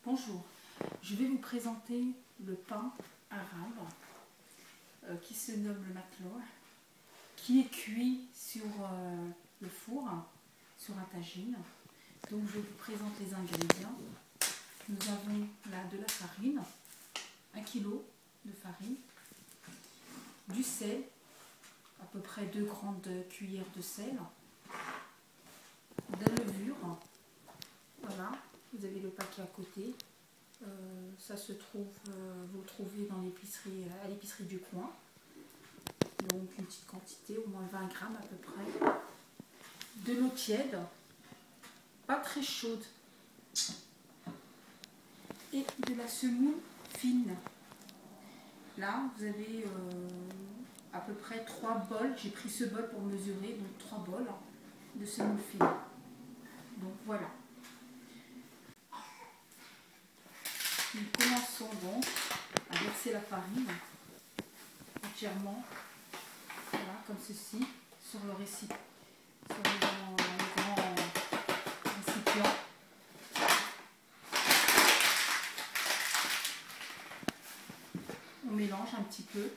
Bonjour, je vais vous présenter le pain arabe qui se nomme le matloul, qui est cuit sur le four, sur un tagine. Donc je vous présente les ingrédients. Nous avons là de la farine, 1 kg de farine, du sel, à peu près 2 grandes cuillères de sel, de la levure, voilà, vous avez le paquet à côté. Ça se trouve, vous le trouvez dans l'épicerie, à l'épicerie du coin. Donc une petite quantité, au moins 20 grammes à peu près. De l'eau tiède, pas très chaude. Et de la semoule fine. Là, vous avez à peu près 3 bols. J'ai pris ce bol pour mesurer, donc 3 bols de semoule fine. Donc voilà. Nous commençons donc à verser la farine entièrement, voilà, comme ceci, sur le récipient, sur le grand récipient. On mélange un petit peu.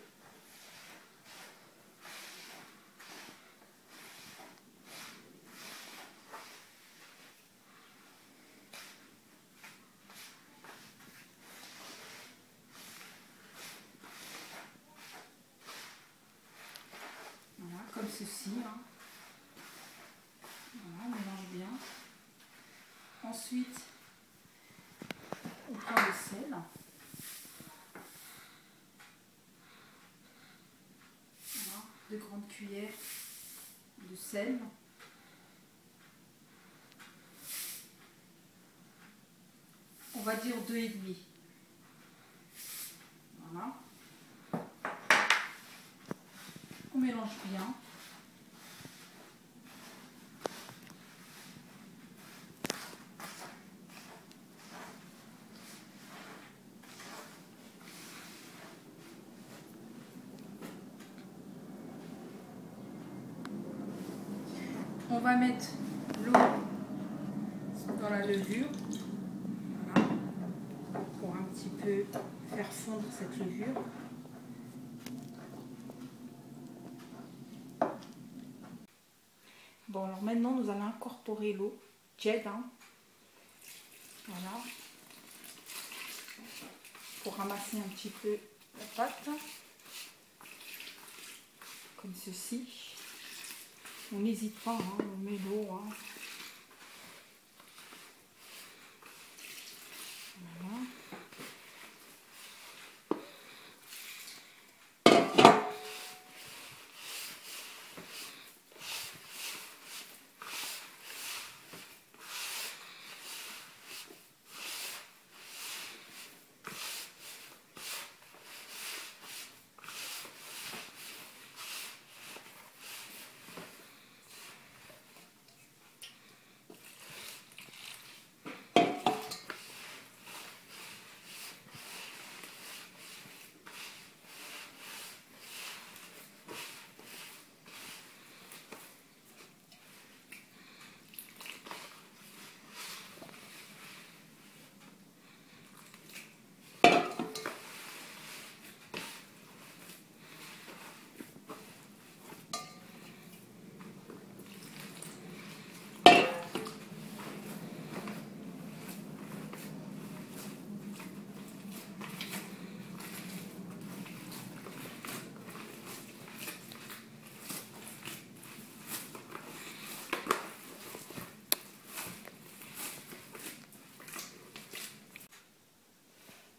Voilà, comme ceci. Hein. Voilà, on mélange bien. Ensuite, on prend le sel. Voilà, 2 grandes cuillères de sel. On va dire 2,5. Voilà. On mélange bien. On va mettre l'eau dans la levure, voilà, pour un petit peu faire fondre cette levure. Bon, alors maintenant nous allons incorporer l'eau tiède, hein, voilà, pour ramasser un petit peu la pâte, comme ceci. On n'hésite pas, hein, on met l'eau. Hein. Voilà.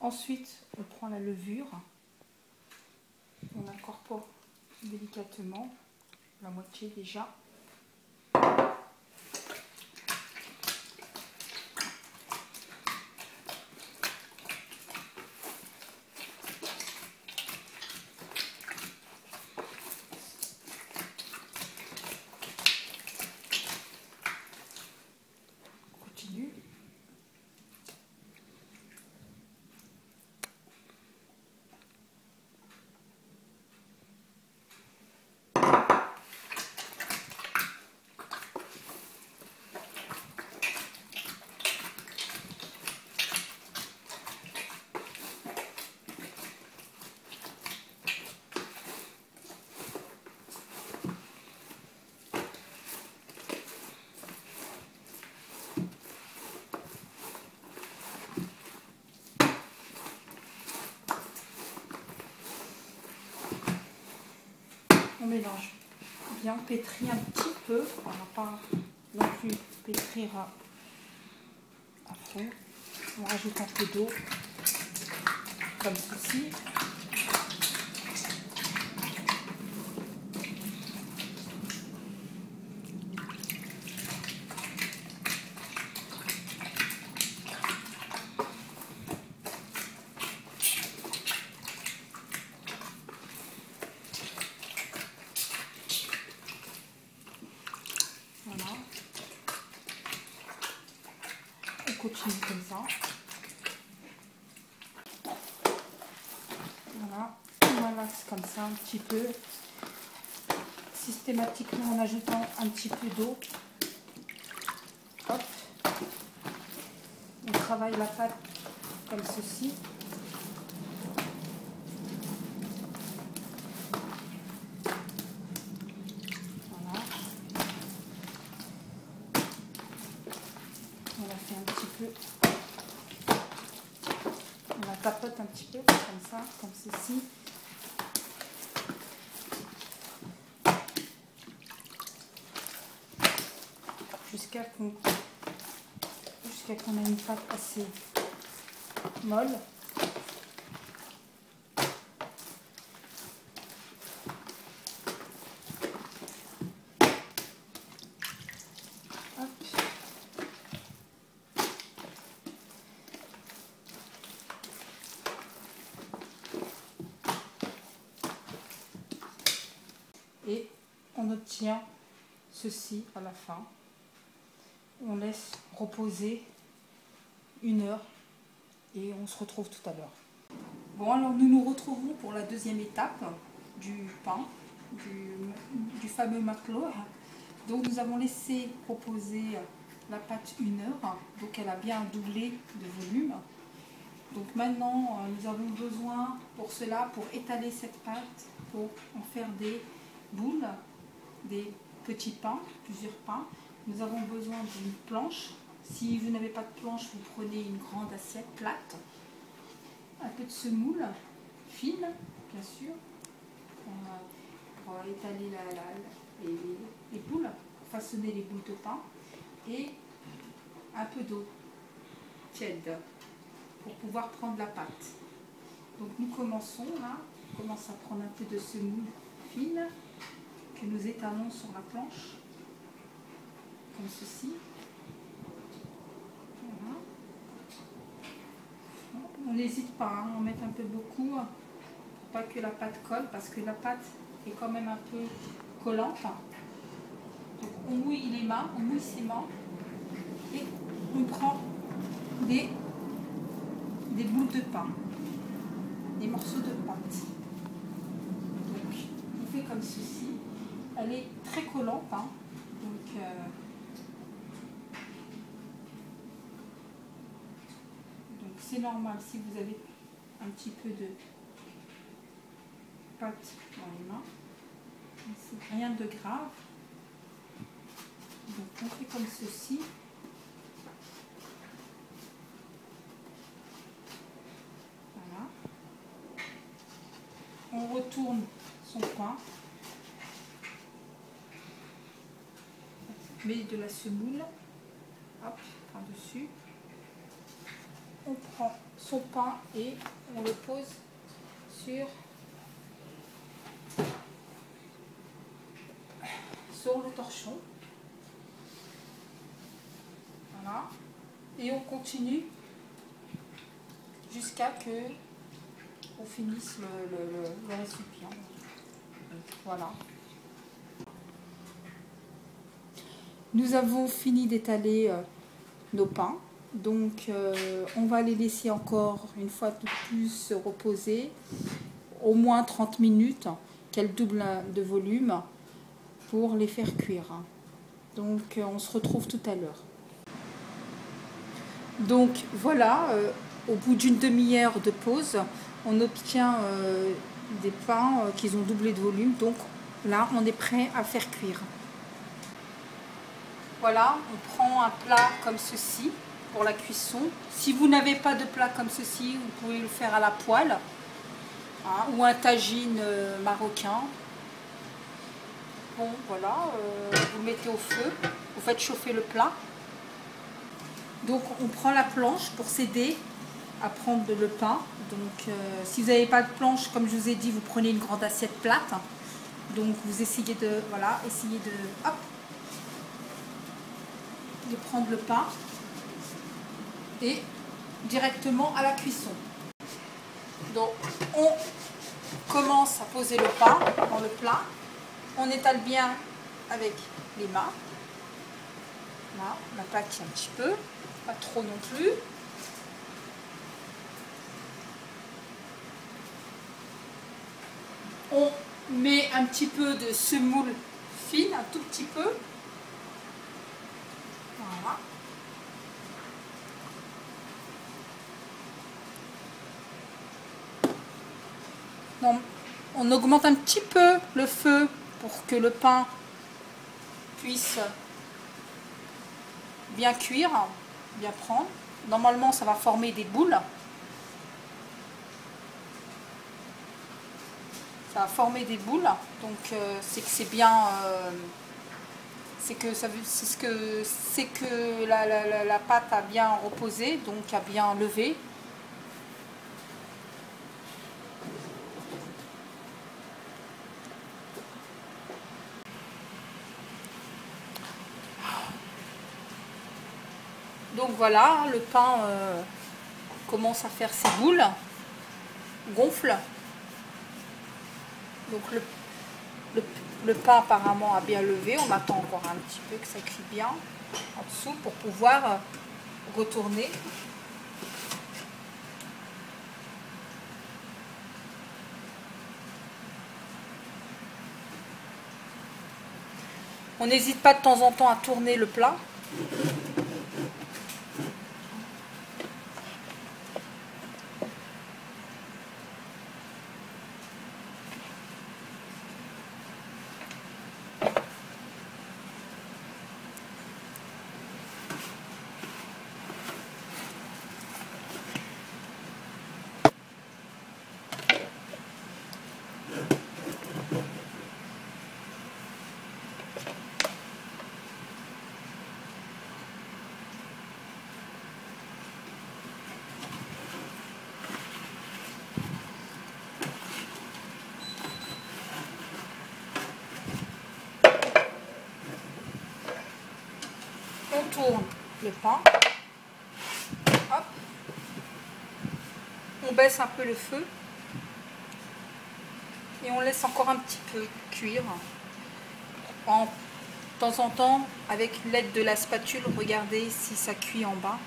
Ensuite, on prend la levure, on incorpore délicatement, la moitié déjà. On continue. bien pétrir un petit peu. On ne va pas non plus pétrir à fond. On rajoute un peu d'eau, comme ceci. Voilà. On continue comme ça. Voilà. On malaxe comme ça un petit peu. Systématiquement en ajoutant un petit peu d'eau. Hop. On travaille la pâte comme ceci. Voilà. On la fait un petit peu. On la tapote un petit peu comme ça, comme ceci. Jusqu'à qu'on ait une pâte assez molle. Hop. Et on obtient ceci à la fin. On laisse reposer 1 heure et on se retrouve tout à l'heure. Bon, alors nous nous retrouvons pour la deuxième étape du pain, du fameux McLaw. Donc nous avons laissé reposer la pâte 1 heure, donc elle a bien doublé de volume. Donc maintenant nous avons besoin pour cela, pour étaler cette pâte, pour en faire des boules, des petits pains, plusieurs pains. Nous avons besoin d'une planche. Si vous n'avez pas de planche, vous prenez une grande assiette plate. Un peu de semoule fine, bien sûr, pour étaler les boules, pour façonner les boules de pain. Et un peu d'eau tiède pour pouvoir prendre la pâte. Donc nous commençons là, on commence à prendre un peu de semoule fine que nous étalons sur la planche. Comme ceci. Voilà. On n'hésite pas à en mettre un peu beaucoup pour pas que la pâte colle, parce que la pâte est quand même un peu collante. Donc on mouille les mains, on mouille ses mains et on prend des boules de pain, des morceaux de pâte. Donc on fait comme ceci. Elle est très collante, hein. Donc c'est normal si vous avez un petit peu de pâte dans les mains. C'est rien de grave. Donc on fait comme ceci. Voilà. On retourne son pain. On met de la semoule. Hop, par-dessus. On prend son pain et on le pose sur le torchon. Voilà. Et on continue jusqu'à que on finisse le récipient. Voilà. Nous avons fini d'étaler nos pains. Donc on va les laisser encore une fois de plus se reposer, au moins 30 minutes, qu'elles doublent de volume pour les faire cuire. Donc on se retrouve tout à l'heure. Donc voilà, au bout d'une demi-heure de pause, on obtient des pains qui ont doublé de volume. Donc là, on est prêt à faire cuire. Voilà, on prend un plat comme ceci pour la cuisson. Si vous n'avez pas de plat comme ceci, vous pouvez le faire à la poêle, hein, ou un tagine marocain. bon voilà, vous le mettez au feu, vous faites chauffer le plat. Donc on prend la planche pour s'aider à prendre le pain. Donc si vous n'avez pas de planche, comme je vous ai dit, vous prenez une grande assiette plate. Donc vous essayez de, voilà, hop, de prendre le pain et directement à la cuisson. Donc on commence à poser le pain dans le plat. On étale bien avec les mains. Là, on aplatit un petit peu, pas trop non plus. On met un petit peu de semoule fine, un tout petit peu. Voilà. Donc, on augmente un petit peu le feu pour que le pain puisse bien cuire, bien prendre. Normalement, ça va former des boules. Ça va former des boules, donc c'est que c'est bien, c'est que la pâte a bien reposé, donc a bien levé. Donc voilà, le pain commence à faire ses boules, gonfle. Donc le pain apparemment a bien levé, on attend encore un petit peu que ça cuit bien en dessous pour pouvoir retourner. On n'hésite pas de temps en temps à tourner le plat. On tourne le pain, hop, on baisse un peu le feu et on laisse encore un petit peu cuire. En temps en temps, avec l'aide de la spatule, regardez si ça cuit en bas,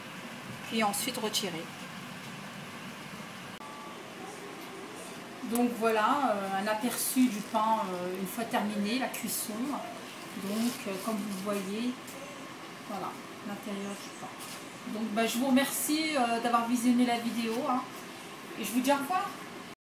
puis ensuite retirer. Donc voilà, un aperçu du pain une fois terminé, la cuisson. Donc comme vous voyez, voilà l'intérieur du pain. Donc je vous remercie d'avoir visionné la vidéo, hein, et je vous dis au revoir.